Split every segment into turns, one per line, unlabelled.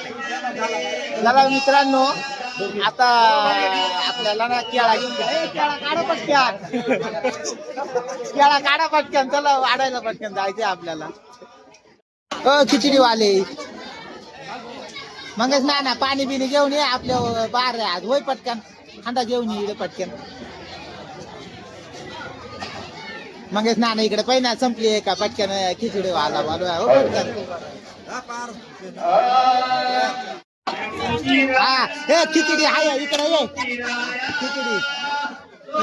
चला मित्रांनो, आता आपल्याला ना केळा घेऊन केळा काढा पटक्यान, केळा काढा पटक्यान, चला वाढायला पटक्यान जायचे आपल्याला. खिचडीवाले मंगेश ना पाणी बिणी घेऊन ये आपल्या बाहेर आज होय पटकन अंडा घेऊन ये पटकन. मंगेश ना इकडे पहिला संपली का पटकन खिचडी वाला हा हे खिचडी आहे इकडे ये खिचडी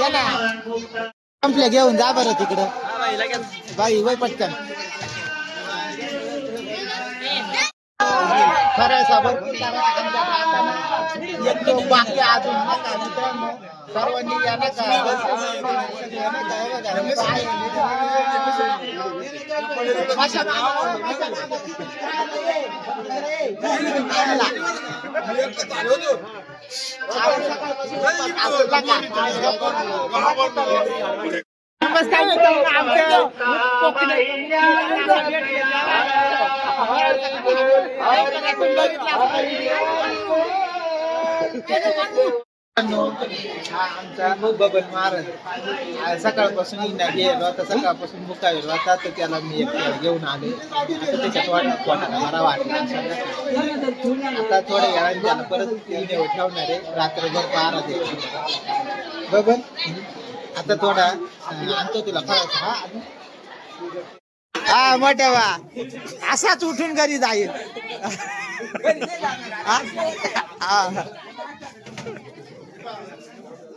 ये ना संपल्या घेऊन जा बरं तिकडं बाई वय पटकन. खरं भरपूर एक तो बाकी अजून नका मित्रांनो सर्वांनी या नका नमस्कार आमचा बबन महाराज सकाळपासून गेलो आता सकाळपासून मुक्कावेल होता तर त्याला मी एक घेऊन आले. आता त्याच्यात पोटाला मला वाटलं आता थोड्या वेळाने त्याला परत इनेवर ठेवणार आहे रात्रभर 12 दिवस बबन. आता थोडा आणतो तुला फळाचा हा मोठ्या बा असाच उठून घरी जाईल.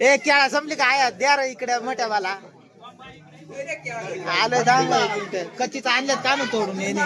ए केळा संपली काय द्या रे इकडे मोठ्या बाला आलं दाम कच्चीच आणल्यात का ना तोडून येणे.